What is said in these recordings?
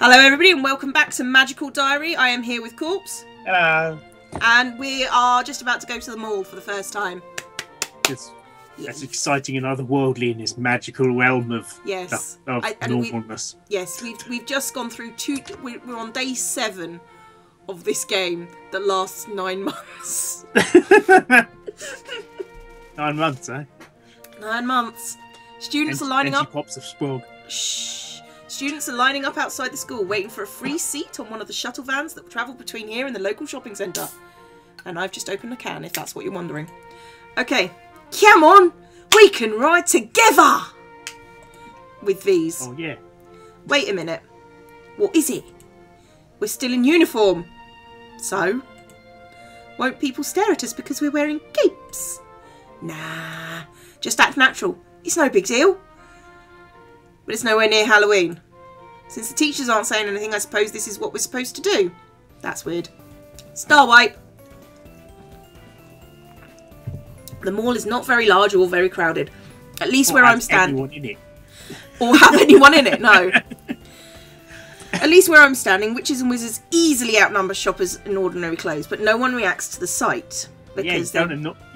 Hello everybody and welcome back to Magical Diary. I am here with Corpse. Hello. And we are just about to go to the mall for the first time. That's exciting and otherworldly in this magical realm of, normalness. We've just gone through we're on day 7 of this game that lasts 9 months. 9 months, eh? 9 months. Students are lining up. Pops of Sprog. Shh. Students are lining up outside the school, waiting for a free seat on one of the shuttle vans that travel between here and the local shopping centre. And I've just opened a can, if that's what you're wondering. Okay, come on, we can ride together with these. Oh yeah. Wait a minute. What is it? We're still in uniform. So, won't people stare at us because we're wearing capes? Nah, just act natural. It's no big deal. But it's nowhere near Halloween. Since the teachers aren't saying anything, I suppose this is what we're supposed to do. That's weird. Star wipe. The mall is not very large or very crowded. At least where I'm standing. Anyone in it. Or have anyone in it, no. At least where I'm standing, witches and wizards easily outnumber shoppers in ordinary clothes, but no one reacts to the sight. Because you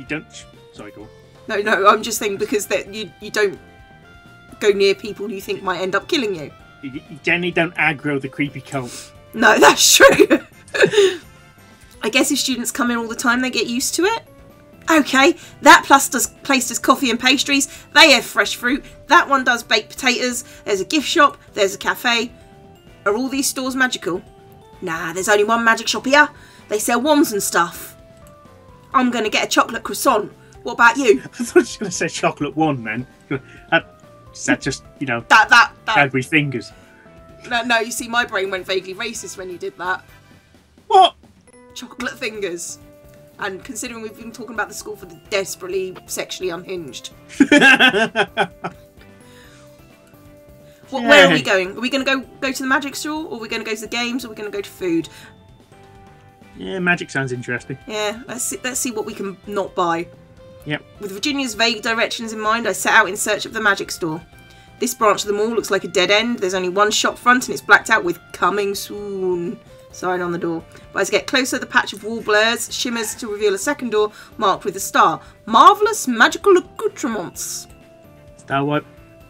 don't. Sorry, go on. No, I'm just saying because you don't go near people you think might end up killing you. You generally don't aggro the creepy cult. No, that's true. I guess if students come in all the time, they get used to it. Okay, that place does coffee and pastries. They have fresh fruit. That one does baked potatoes. There's a gift shop. There's a cafe. Are all these stores magical? Nah, there's only one magic shop here. They sell wands and stuff. I'm going to get a chocolate croissant. What about you? I thought you were going to say chocolate wand, man. Is that just, that Cadbury fingers? No, you see, my brain went vaguely racist when you did that. What? Chocolate fingers. And considering we've been talking about the school for the desperately sexually unhinged. Where are we going? Are we going to go to the magic store? Or are we going to go to the games? Or are we going to go to food? Yeah, magic sounds interesting. Yeah, let's see what we can not buy. Yep. With Virginia's vague directions in mind, I set out in search of the magic store. This branch of the mall looks like a dead end. There's only one shop front and it's blacked out with "Coming Soon" sign on the door. But as I get closer, the patch of wall blurs, shimmers to reveal a second door marked with a star. Marvellous magical accoutrements. Star wipe.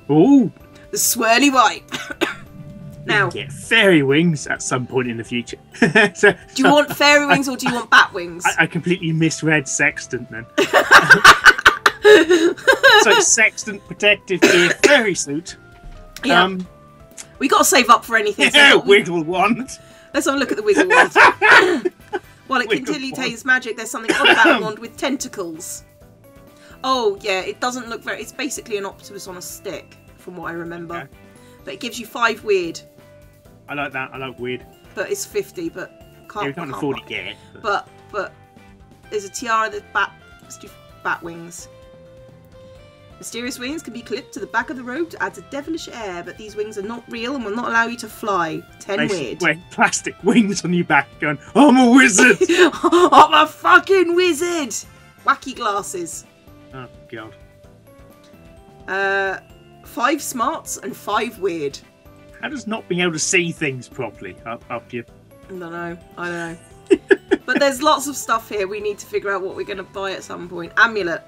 Ooh. The swirly white. Now, get fairy wings at some point in the future. Do you want fairy wings or do you want bat wings? I completely misread sextant then. So sextant, protective gear, fairy suit. Yeah. We got to save up for anything. Yeah, wiggle wand. Let's have a look at the wiggle wand. While it contains magic, there's something odd about the wand with tentacles. Oh yeah, it doesn't look very. It's basically an octopus on a stick, from what I remember. Okay. But it gives you 5 weird. I like that. I like weird. But it's 50. But we can't afford it yet. But there's a tiara that's let's do bat wings. Mysterious wings can be clipped to the back of the robe to add a devilish air, but these wings are not real and will not allow you to fly. 10 weird. Wearing plastic wings on your back going, I'm a wizard! I'm a fucking wizard! Wacky glasses. Oh, God. 5 smarts and 5 weird. How does not being able to see things properly up your... I don't know. But there's lots of stuff here. We need to figure out what we're going to buy at some point. Amulet.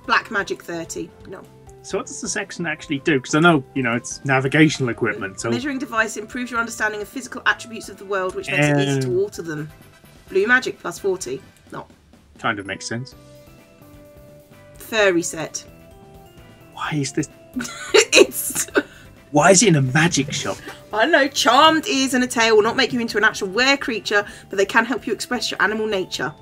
Black magic 30. No. So what does the sextant actually do? Because I know, it's navigational equipment. So measuring device improves your understanding of physical attributes of the world, which makes it easy to alter them. Blue magic plus 40. No. Kind of makes sense. Furry set. Why is this? It's... Why is it in a magic shop? I don't know. Charmed ears and a tail will not make you into an actual were creature, but they can help you express your animal nature.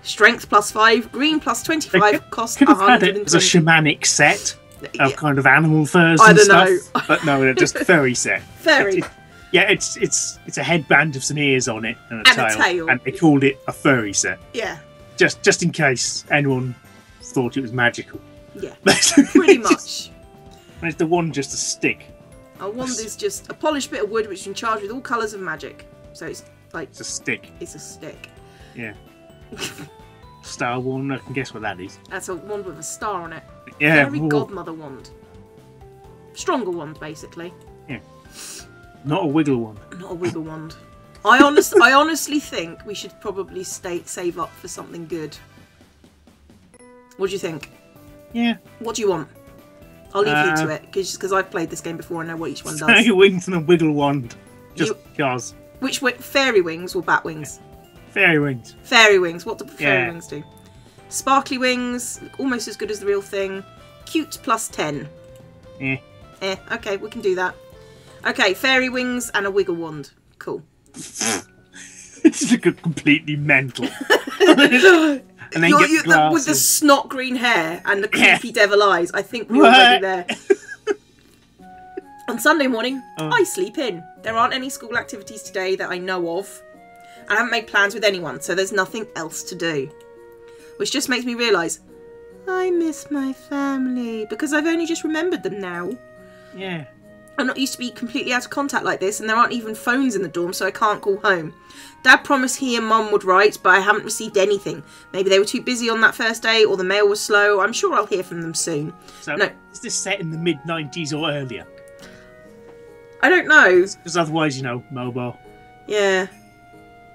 Strength plus 5, green plus 25, cost 120. It was a shamanic set of kind of animal furs and stuff. But no, they're just furry set. Furry. It's a headband with some ears on it and a tail. And they called it a furry set. Yeah. Just in case anyone thought it was magical. Yeah, pretty much. And is the wand just a stick? A wand is just a polished bit of wood which is charged with all colours of magic. So it's like... It's a stick. It's a stick. Yeah. Star wand, I can guess what that is. That's a wand with a star on it. Yeah. Fairy godmother wand. Stronger wand, basically. Yeah. Not a wiggle wand. Not a wiggle wand. I honestly think we should probably save up for something good. What do you think? Yeah. What do you want? I'll leave you to it, because I've played this game before and know what each one does. Fairy wings and a wiggle wand. Just because. Which way? Fairy wings or bat wings? Fairy wings. Fairy wings. What do fairy wings do? Sparkly wings, almost as good as the real thing. Cute plus 10. Okay, we can do that. Okay, fairy wings and a wiggle wand. Cool. It's like completely mental. And then with the snot green hair and the creepy devil eyes. I think we're already there. On Sunday morning, I sleep in. There aren't any school activities today that I know of. I haven't made plans with anyone, so there's nothing else to do. Which just makes me realise, I miss my family, because I've only just remembered them now. Yeah. I'm not used to be completely out of contact like this, and there aren't even phones in the dorm, so I can't call home. Dad promised he and Mum would write, but I haven't received anything. Maybe they were too busy on that first day, or the mail was slow. I'm sure I'll hear from them soon. So, is this set in the mid-90s or earlier? I don't know. Because otherwise, mobile. Yeah.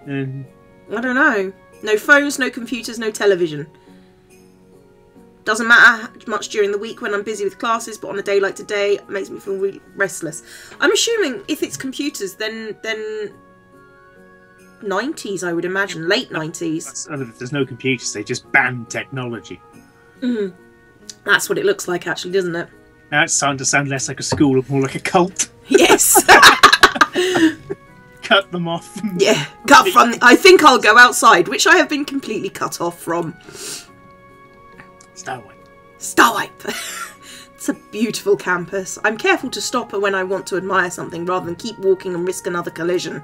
I don't know. No phones, no computers, no television. Doesn't matter much during the week when I'm busy with classes, but on a day like today, it makes me feel really restless. I'm assuming if it's computers, then 90s, I would imagine. Late 90s. If there's no computers, they just ban technology. That's what it looks like, actually, doesn't it? Now it's starting to sound less like a school and more like a cult. Yes. Cut them off. Yeah, cut from. I think I'll go outside, which I have been completely cut off from. Starwipe. It's a beautiful campus. I'm careful to stop when I want to admire something rather than keep walking and risk another collision.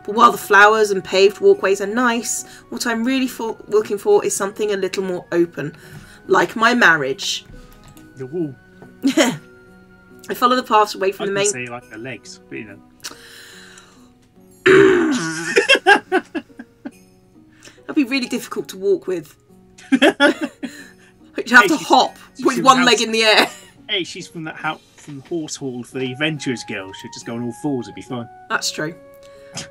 But while the flowers and paved walkways are nice, what I'm really looking for is something a little more open, like my marriage. The wall. I follow the paths away from the main. I say like the legs, but That'd be really difficult to walk with. You'd have to hop with one leg in the air. Hey, she's from that house, from the horse hall for the Adventurers Girl. She'd just go on all fours, it'd be fun. That's true.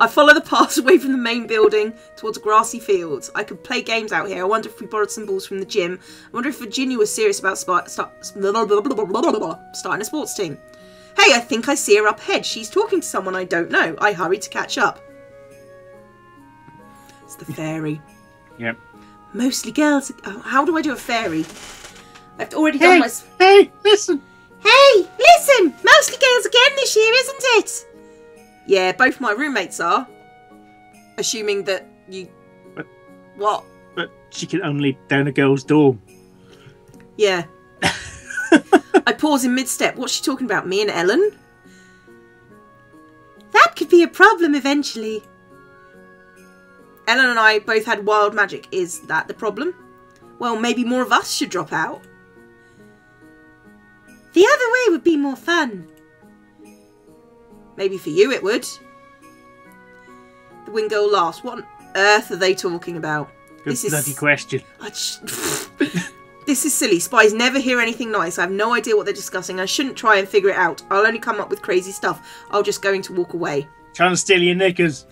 I follow the paths away from the main building towards grassy fields. I could play games out here. I wonder if we borrowed some balls from the gym. I wonder if Virginia was serious about starting a sports team. Hey, I think I see her up ahead. She's talking to someone I don't know. I hurry to catch up. It's the fairy. Yep. Mostly girls. Oh, how do I do a fairy? I've already done my... Hey, listen. Hey, listen. Mostly girls again this year, isn't it? Yeah, both my roommates are. Assuming that you... What? But she can only down a girl's dorm. Yeah. I pause in mid-step. What's she talking about? Me and Ellen? That could be a problem eventually. Ellen and I both had wild magic. Is that the problem? Well, maybe more of us should drop out. The other way would be more fun. Maybe for you it would. The wing girl laughs. What on earth are they talking about? Good bloody question. This is silly. Spies never hear anything nice. I have no idea what they're discussing. I shouldn't try and figure it out. I'll only come up with crazy stuff. I'll just going to walk away. Trying to steal your knickers.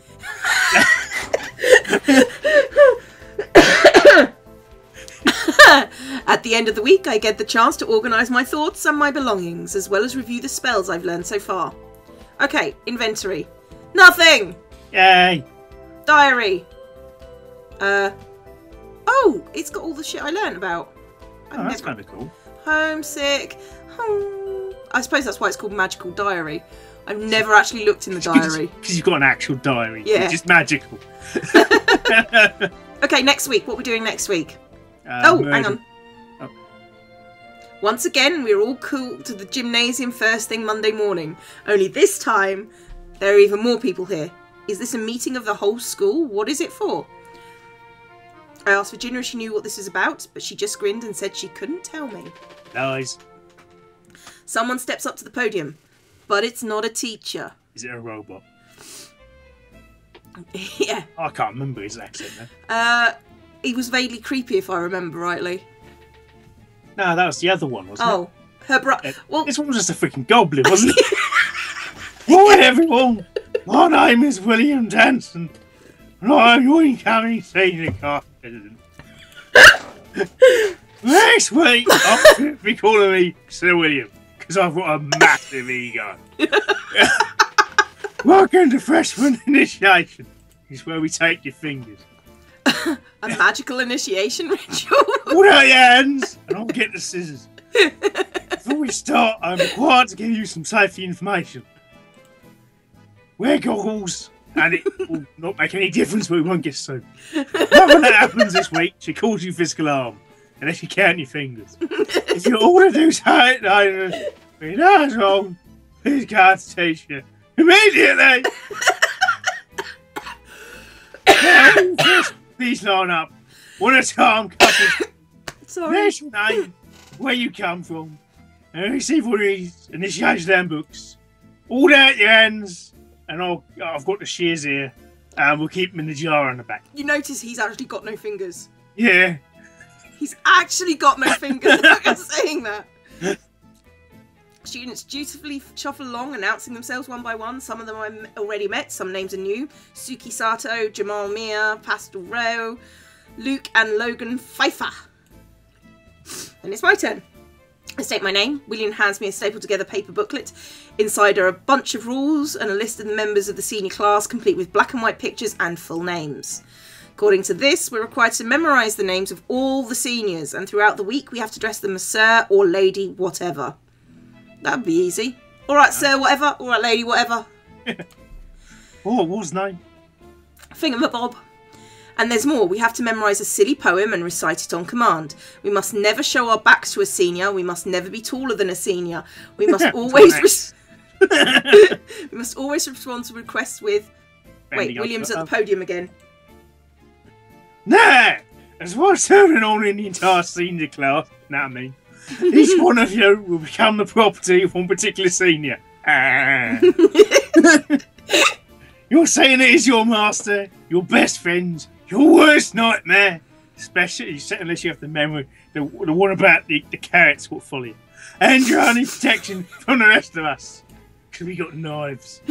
At the end of the week, I get the chance to organise my thoughts and my belongings, as well as review the spells I've learned so far. Okay, inventory. Nothing! Yay! Diary. Oh, it's got all the shit I learned about. That's kind of cool. Homesick. I suppose that's why it's called Magical Diary. I've never actually looked in the diary. Because you've got an actual diary. Yeah. Which is magical. Okay, next week. What are we doing next week? Murder. Hang on. Oh. Once again, we're all called to the gymnasium first thing Monday morning. Only this time, there are even more people here. Is this a meeting of the whole school? What is it for? I asked Virginia if she knew what this is about, but she just grinned and said she couldn't tell me. Lies. Someone steps up to the podium, but it's not a teacher. Is it a robot? Yeah. Oh, I can't remember his accent now. He was vaguely creepy, if I remember rightly. No, that was the other one, wasn't it? Oh, her brother. Well, this one was just a freaking goblin, wasn't it? Hi everyone, my name is William Danson, and I'm your incoming senior class president. Next week, I'll be calling me Sir William, because I've got a massive ego. Welcome to Freshman Initiation. It's where we take your fingers. A magical initiation ritual? Put out your hands, and I'll get the scissors. Before we start, I'm required to give you some safety information. Wear goggles, and it will not make any difference, but we won't get sued. Nothing that happens this week should cause you physical harm, unless you count your fingers. If you order to do something that's wrong, please go to teacher immediately. Please line up. One at a time, couples. Sorry. There's your name, where you come from, and receive one of these initiation handbooks. All out your hands, and I've got the shears here, and we'll keep them in the jar on the back. You notice he's actually got no fingers. Yeah. He's actually got no fingers. Look at saying that. Students dutifully shuffle along, announcing themselves one by one. Some of them I already met, some names are new. Suki Sato, Jamal Mia, Pastel Rowe, Luke and Logan Pfeiffer. And it's my turn. I state my name. William hands me a stapled together paper booklet. Inside are a bunch of rules and a list of the members of the senior class, complete with black and white pictures and full names. According to this, we're required to memorise the names of all the seniors, and throughout the week we have to address them as Sir or Lady whatever. That'd be easy. Alright, Sir, whatever. Alright, Lady, whatever. Oh, what was his name? Thingamabob. And there's more. We have to memorise a silly poem and recite it on command. We must never show our backs to a senior. We must never be taller than a senior. We must always we must always respond to requests with... Wait, William's at the podium again. Nah! There's one serving on in the entire senior class. Not me. Each one of you will become the property of one particular senior. Your senior is your master, your best friend, your worst nightmare. Especially unless you have the memory, the one about the carrots will follow you. And your only protection from the rest of us. Because we got knives.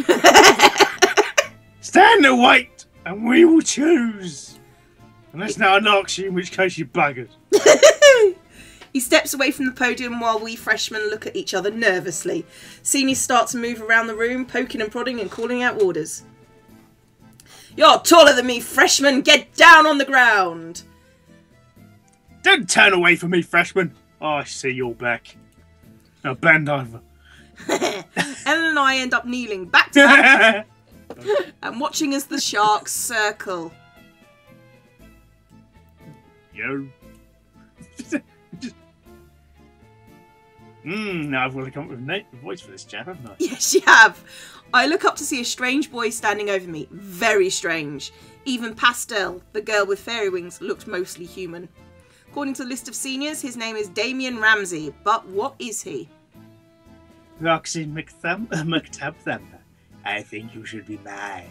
Stand and wait, and we will choose. Unless now knocks you, in which case you buggered. He steps away from the podium while we freshmen look at each other nervously. Seniors start to move around the room, poking and prodding and calling out orders. You're taller than me, freshman! Get down on the ground! Don't turn away from me, freshman! Oh, I see you're back. Now bend over. Ellen and I end up kneeling back to back and watching as the sharks circle. Yo. Now I've got to come up with a voice for this chap, haven't I? Yes, you have. I look up to see a strange boy standing over me. Very strange. Even Pastel, the girl with fairy wings, looked mostly human. According to the list of seniors, his name is Damien Ramsey. But what is he? Roxy McTubthumper. I think you should be mine.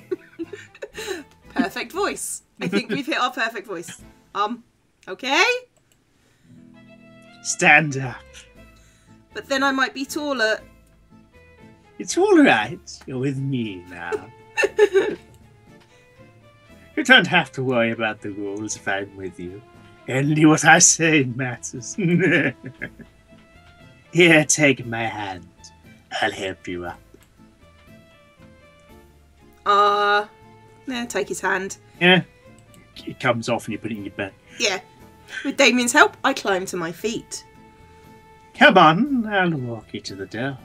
Perfect voice. I think we've hit our perfect voice. Okay? Stand up. But then I might be taller. It's all right. You're with me now. You don't have to worry about the rules if I'm with you. Only what I say matters. Here, take my hand. I'll help you up. Yeah, take his hand. Yeah. It comes off and you put it in your bag. Yeah. With Damien's help, I climb to my feet. Come on, I'll walk you to the door.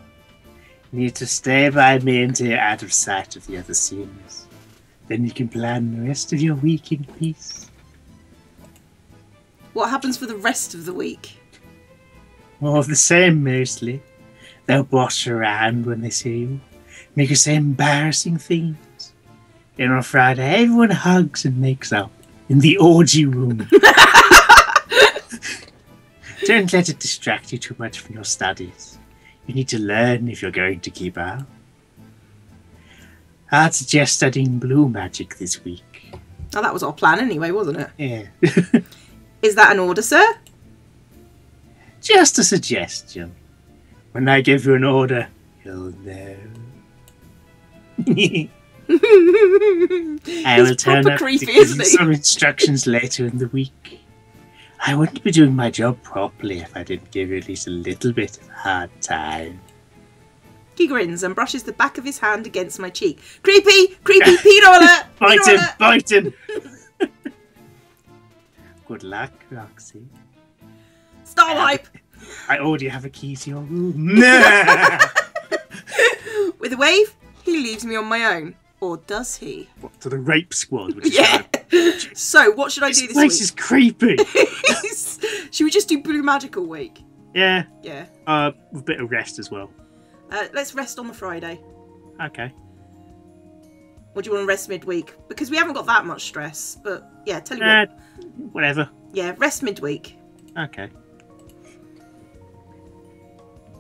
You need to stay by me until you're out of sight of the other seniors. Then you can plan the rest of your week in peace. What happens for the rest of the week? More of the same, mostly. They'll boss you around when they see you. Make you say embarrassing things. Then on Friday, everyone hugs and makes up in the orgy room. Don't let it distract you too much from your studies. You need to learn if you're going to keep up. I'd suggest studying blue magic this week. Oh, that was our plan anyway, wasn't it? Yeah. Is that an order, sir? Just a suggestion. When I give you an order, you'll know. I will turn proper up creepy, to give isn't you he? some instructions later in the week. I wouldn't be doing my job properly if I didn't give you at least a little bit of a hard time. He grins and brushes the back of his hand against my cheek. Creepy! Creepy! Pedo alert! Bite Pedo him! alert! Bite him! Good luck, Roxy. Star wipe! I already have a key to your room. Nah! With a wave, he leaves me on my own. Or does he? What, to the rape squad? Which is Yeah. So, what should I do this this place week? is creepy. Should we just do Blue Magical Week? Yeah. Yeah. With a bit of rest as well. Let's rest on the Friday. Okay. Or do you want to rest midweek? Because we haven't got that much stress. But yeah, tell you what. Whatever. Yeah, rest midweek. Okay.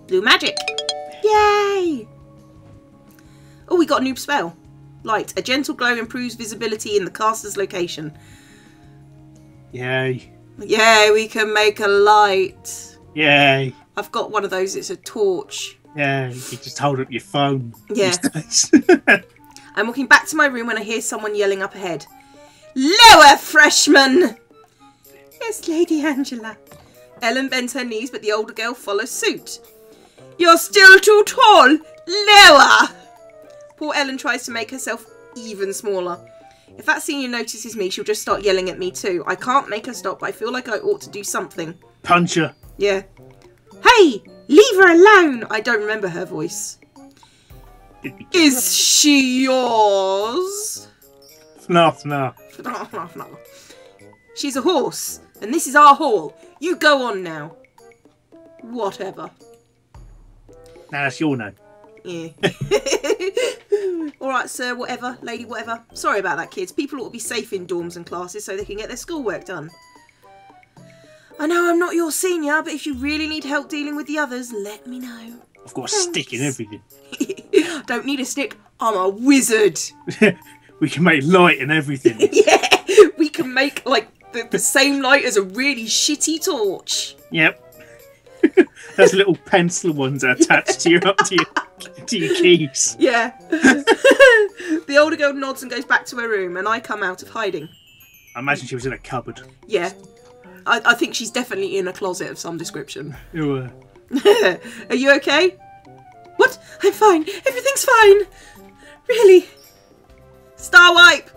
Blue magic. Yay! Oh, we got a new spell. Light. A gentle glow improves visibility in the caster's location. Yay. Yay, we can make a light. Yay. I've got one of those. It's a torch. Yeah, you can just hold up your phone. Yeah. these days. I'm walking back to my room when I hear someone yelling up ahead. Lower, freshman! Yes, Lady Angela. Ellen bends her knees, but the older girl follows suit. You're still too tall. Lower! Poor Ellen tries to make herself even smaller. If that senior notices me, she'll just start yelling at me too. I can't make her stop, but I feel like I ought to do something. Punch her. Yeah. Hey! Leave her alone! I don't remember her voice. Is she yours? Fnuff, no. She's a horse, and this is our hall. You go on now. Whatever. Now that's your name. Yeah. Alright, sir, whatever. Lady, whatever. Sorry about that, kids. People ought to be safe in dorms and classes so they can get their schoolwork done. I know I'm not your senior, but if you really need help dealing with the others, let me know. I've got a stick in everything. Don't need a stick. I'm a wizard. We can make light and everything. Yeah, we can make like the same light as a really shitty torch. Yep. Those little pencil ones are attached to your keys. Yeah. The older girl nods and goes back to her room, and I come out of hiding. I imagine she was in a cupboard. Yeah. I think she's definitely in a closet of some description. Ew, Are you okay? What? I'm fine. Everything's fine. Really? Star wipe.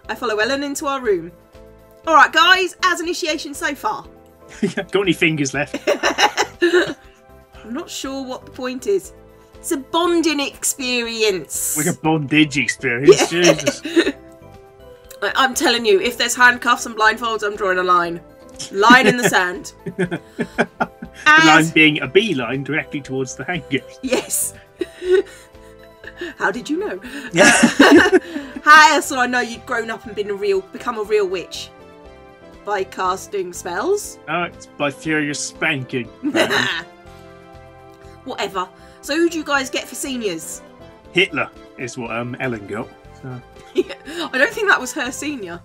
I follow Ellen into our room. Alright guys, how's initiation so far? Got any fingers left? I'm not sure what the point is. It's a bonding experience. Like a bondage experience. Yeah. Jesus. I'm telling you, if there's handcuffs and blindfolds, I'm drawing a line. Line in the sand. The line being a beeline directly towards the hanger. Yes. How did you know? Yeah. How else do I know you'd grown up and become a real witch? By casting spells? Oh, it's by furious spanking. Whatever. So who do you guys get for seniors? Hitler is what Ellen got. So. Yeah, I don't think that was her senior.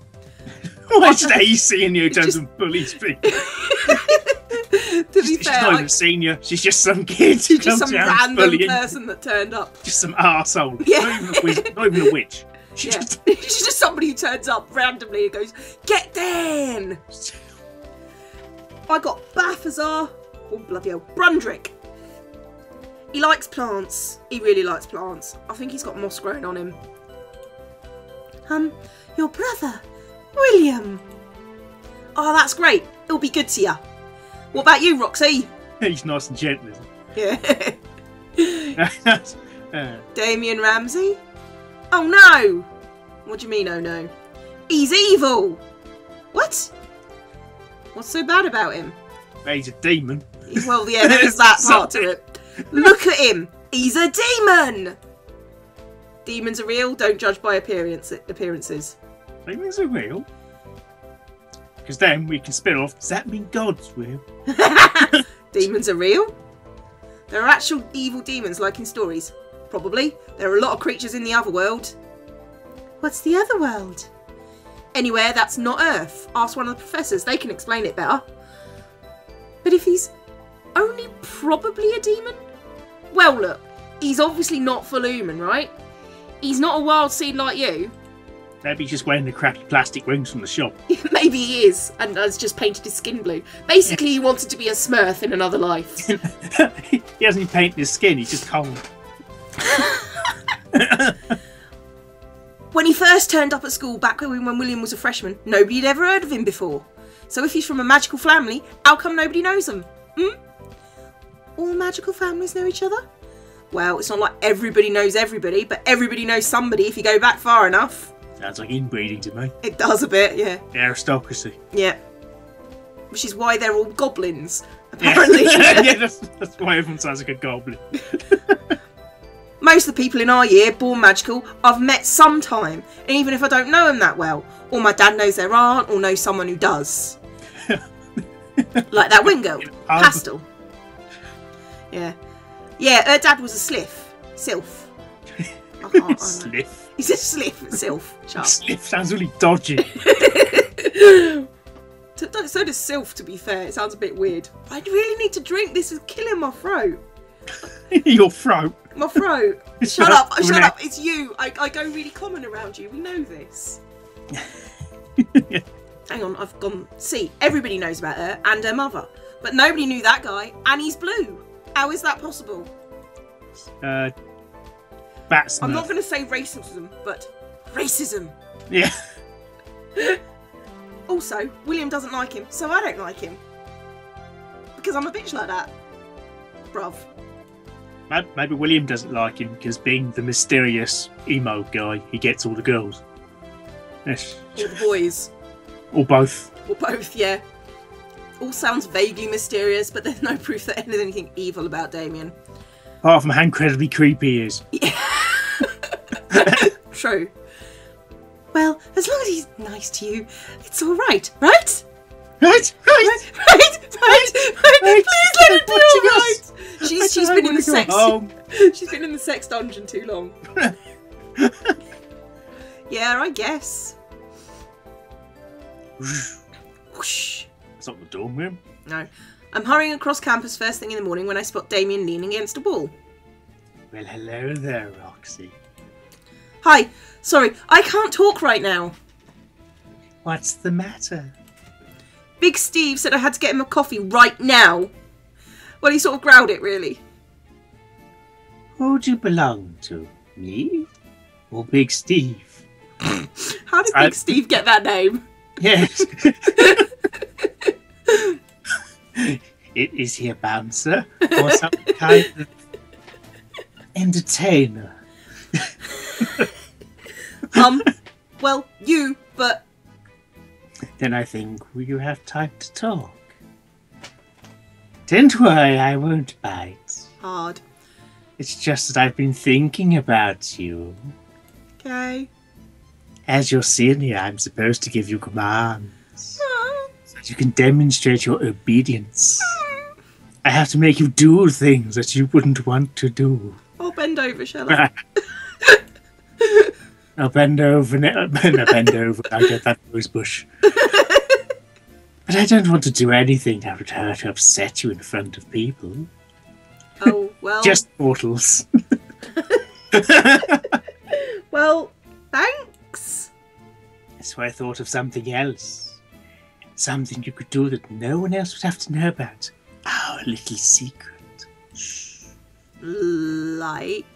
What's a senior who doesn't bully people? To be She's fair, not even a senior. She's just some kid. she's just some random bullying. person that turned up. Just some arsehole. Yeah. Not even a witch. She Yeah. just... She's just somebody who turns up randomly and goes, "Get down!" I got Balthazar. Oh, bloody hell. Brundrick. He likes plants. He really likes plants. I think he's got moss growing on him. Your brother, William. Oh, that's great. It'll be good to you. What about you, Roxy? He's nice and gentle, isn't Yeah. he? Damien Ramsey? Oh no! What do you mean, oh no? He's evil! What? What's so bad about him? He's a demon. Well, yeah, there is that part to it. Look at him! He's a demon! Demons are real, don't judge by appearances. Demons are real? Because then we can spin off, does that mean God's real? Demons are real? There are actual evil demons like in stories. Probably. There are a lot of creatures in the other world. What's the other world? Anywhere that's not Earth. Ask one of the professors, they can explain it better. But if he's only probably a demon? Well look, he's obviously not full human, right? He's not a wild seed like you. Maybe he's just wearing the crappy plastic wings from the shop. Maybe he is, and has just painted his skin blue. Basically, he wanted to be a Smurf in another life. He hasn't even painted his skin, he's just cold. When he first turned up at school back when William was a freshman, nobody had ever heard of him before. So if he's from a magical family, how come nobody knows him? All magical families know each other? Well, it's not like everybody knows everybody, but everybody knows somebody if you go back far enough. Sounds like inbreeding to me. It does a bit, yeah. Aristocracy. Yeah. Which is why they're all goblins, apparently. Yeah, that's why everyone sounds like a goblin. Most of the people in our year, born magical, I've met sometime, and even if I don't know them that well, or my dad knows their aunt, or knows someone who does. Like that Wingo, Pastel. Yeah. Yeah, her dad was a sylph. Sliff. He said sylph. Shut up. Sliff sounds really dodgy. So does sylph, to be fair. It sounds a bit weird. I really need to drink. This is killing my throat. Your throat. My throat. Shut up. It's you. I go really common around you. We know this. Hang on, I've gone. See, everybody knows about her and her mother. But nobody knew that guy, and he's blue. How is that possible? That's I'm not going to say racism, but racism. Yeah. Also, William doesn't like him, so I don't like him. Because I'm a bitch like that. Bruv. Maybe William doesn't like him because being the mysterious emo guy, he gets all the girls. Yes. All the boys. Or both. Or both, yeah. All sounds vaguely mysterious, but there's no proof that there's anything evil about Damien. Apart from how incredibly creepy he is. Yeah. True. Well, as long as he's nice to you, it's all right, right? Right. Please let it be all right. She's been in the sex. She's been in the sex dungeon too long. Yeah, I guess. Whoosh. That's not the dorm room. No. I'm hurrying across campus first thing in the morning when I spot Damien leaning against a wall. Well, hello there, Roxy. Hi. Sorry, I can't talk right now. What's the matter? Big Steve said I had to get him a coffee right now. Well, he sort of growled it, really. Who do you belong to? Me? Or Big Steve? How did Big Steve get that name? Yes. Is he a bouncer? Or some kind of entertainer? Well, you, but... Then I think you have time to talk. Don't worry, I won't bite. Hard. It's just that I've been thinking about you. Okay. As your senior, I'm supposed to give you commands. So that you can demonstrate your obedience. I have to make you do things that you wouldn't want to do. I'll bend over, shall I? I'll bend over. No, bend over. I'll get that rose bush. But I don't want to do anything that would hurt or upset you in front of people. Oh, well... Just mortals. Well, thanks. So I thought of something else. Something you could do that no one else would have to know about. Our little secret. Shh. Like?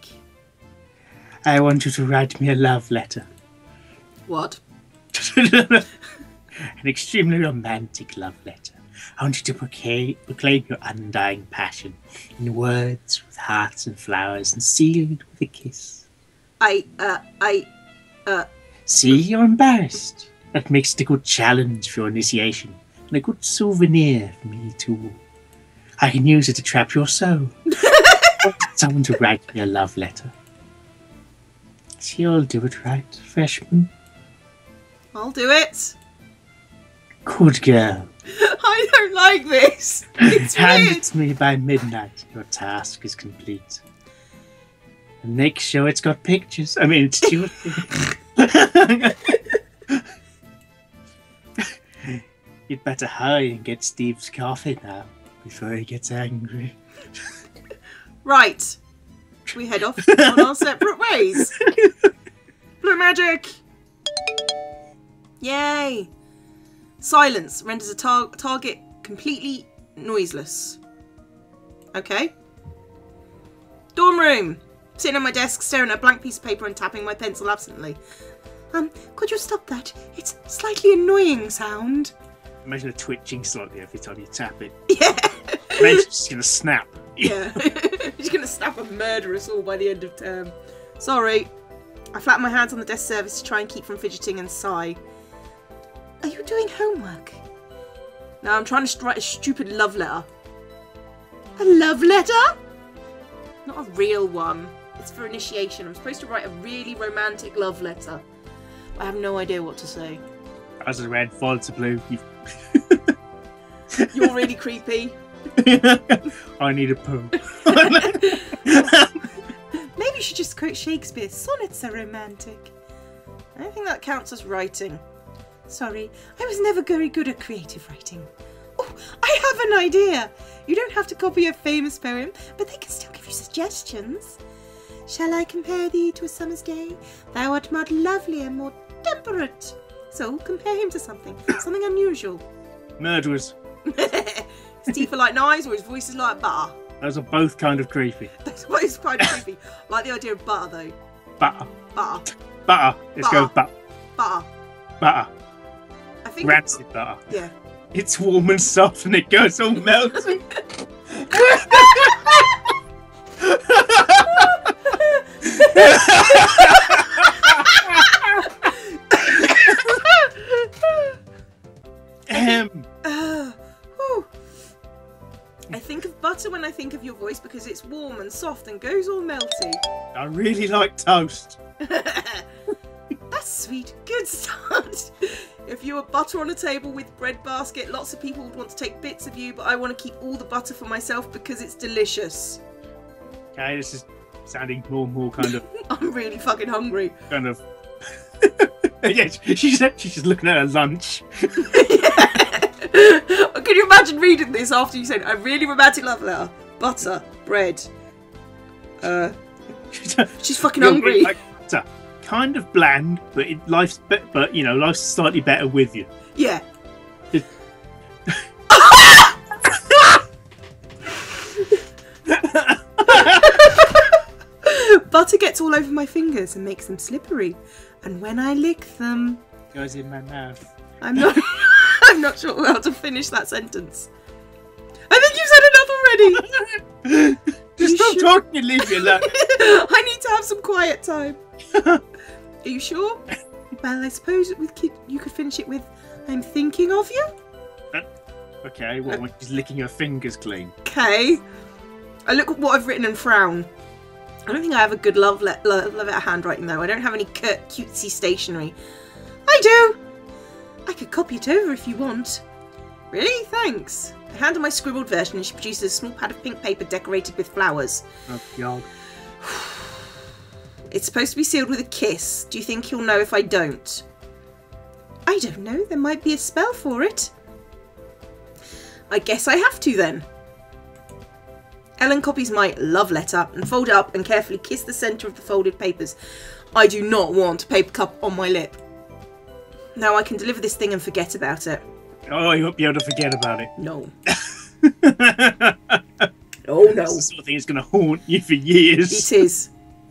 I want you to write me a love letter. What? An extremely romantic love letter. I want you to proclaim your undying passion in words with hearts and flowers and sealed with a kiss. See, you're embarrassed. That makes it a good challenge for your initiation and a good souvenir for me too. I can use it to trap your soul. I want someone to write me a love letter. You'll do it right, freshman? I'll do it. Good girl. I don't like this. It's Hand weird. it to me by midnight. Your task is complete. And make sure it's got pictures. I mean, it's your You'd better hurry and get Steve's coffee now, before he gets angry. Right. We head off on our separate ways. magic! Yay! Silence renders a target completely noiseless. Okay. Dorm room. Sitting on my desk, staring at a blank piece of paper and tapping my pencil absently. Could you stop that? It's a slightly annoying sound. Imagine it twitching slightly every time you tap it. Yeah. Imagine it's just going to snap. Yeah. She's going to snap and murder us all by the end of term. Sorry. I flatten my hands on the desk surface to try and keep from fidgeting and sigh. Are you doing homework? No, I'm trying to write a stupid love letter. A love letter? Not a real one. It's for initiation. I'm supposed to write a really romantic love letter. I have no idea what to say. As a red, fall to blue. You're really creepy. I need a poo. Maybe you should just quote Shakespeare. Sonnets are romantic. I don't think that counts as writing. Sorry, I was never very good at creative writing. Oh, I have an idea. You don't have to copy a famous poem, but they can still give you suggestions. Shall I compare thee to a summer's day? Thou art more lovely and more temperate. So compare him to something unusual. Murderers. His teeth are like knives or his voice is like butter. Those are both kind of creepy. That's what is kind of creepy. I like the idea of butter though. Butter. Butter. Butter. Let's go butter. Butter. Butter. I think Rancid butter. Yeah. It's warm and soft and it goes all melting. I think of butter when I think of your voice because it's warm and soft and goes all melty. I really like toast. That's sweet. Good start. If you were butter on a table with bread basket, lots of people would want to take bits of you, but I want to keep all the butter for myself because it's delicious. Okay, this is sounding more and more kind of... I'm really fucking hungry. Kind of... Yeah, she's just looking at her lunch. Can you imagine reading this after you said, a really romantic love letter, butter, bread. She's fucking hungry. Like butter. Kind of bland, but life's life's slightly better with you. Yeah. Butter gets all over my fingers and makes them slippery, and when I lick them, goes in my mouth. I'm not sure how to finish that sentence. I think you've said enough already. Just stop talking and leave me alone. I need to have some quiet time. Are you sure? Well, I suppose you could finish it with, I'm thinking of you. Okay, well, when she's licking her fingers clean. Okay. I look at what I've written and frown. I don't think I have a good love letter handwriting though. I don't have any cutesy stationery. I do. I could copy it over if you want. Really? Thanks. I hand her my scribbled version and she produces a small pad of pink paper decorated with flowers. Oh, God. It's supposed to be sealed with a kiss. Do you think he'll know if I don't? I don't know. There might be a spell for it. I guess I have to then. Ellen copies my love letter and fold it up and carefully kiss the centre of the folded papers. I do not want a paper cup on my lip. Now I can deliver this thing and forget about it. Oh, you won't be able to forget about it. No. Oh no. That's the sort of thing that's going to haunt you for years. It is.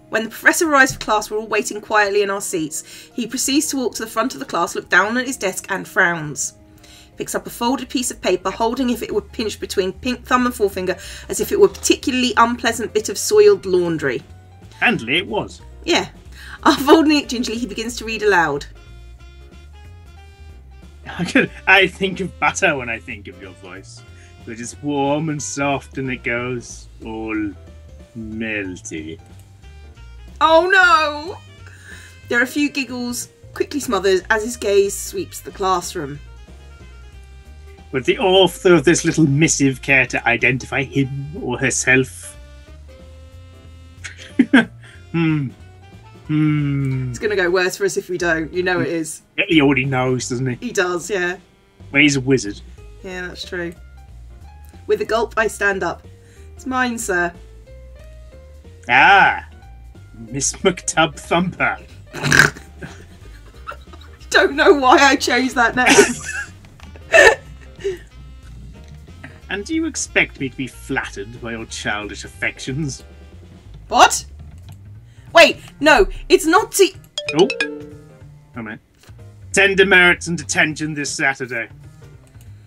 When the professor arrives for class, we're all waiting quietly in our seats. He proceeds to walk to the front of the class, look down at his desk and frowns. He picks up a folded piece of paper, holding if it were pinched between pink thumb and forefinger, as if it were a particularly unpleasant bit of soiled laundry. Handily, it was. Yeah. Unfolding it gingerly, he begins to read aloud. I think of butter when I think of your voice. But it's warm and soft and it goes all melty. Oh no! There are a few giggles, quickly smothered, as his gaze sweeps the classroom. Would the author of this little missive care to identify him or herself? It's going to go worse for us if we don't. You know it is. He already knows, doesn't he? He does, yeah. Well, he's a wizard. Yeah, that's true. With a gulp, I stand up. It's mine, sir. Ah, Miss McTub Thumper. don't know why I chose that name. And do you expect me to be flattered by your childish affections? What? Wait, no, it's not to... Oh. Oh, man. 10 demerits and detention this Saturday.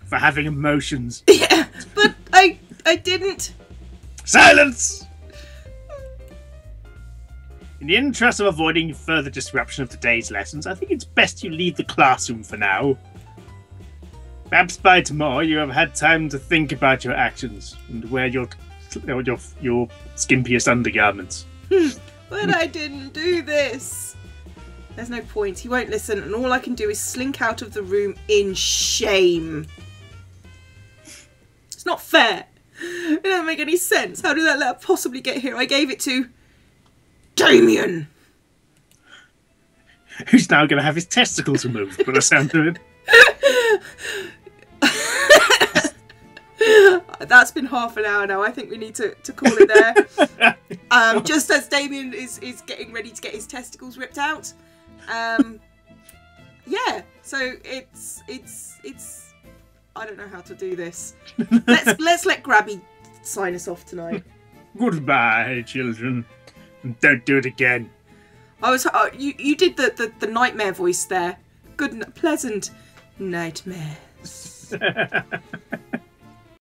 For having emotions. Yeah, but I didn't... Silence! In the interest of avoiding further disruption of today's lessons, I think it's best you leave the classroom for now. Perhaps by tomorrow you have had time to think about your actions and wear your skimpiest undergarments. But I didn't do this. There's no point. He won't listen, and all I can do is slink out of the room in shame. It's not fair. It doesn't make any sense. How did that letter possibly get here? I gave it to Damien. Who's now going to have his testicles removed by the sound of it? That's been half an hour now. I think we need to call it there. Just as Damien is getting ready to get his testicles ripped out. Yeah, so it's I don't know how to do this. Let's let Grabby sign us off tonight. Goodbye, children. And don't do it again. You did the nightmare voice there. Good, pleasant nightmares.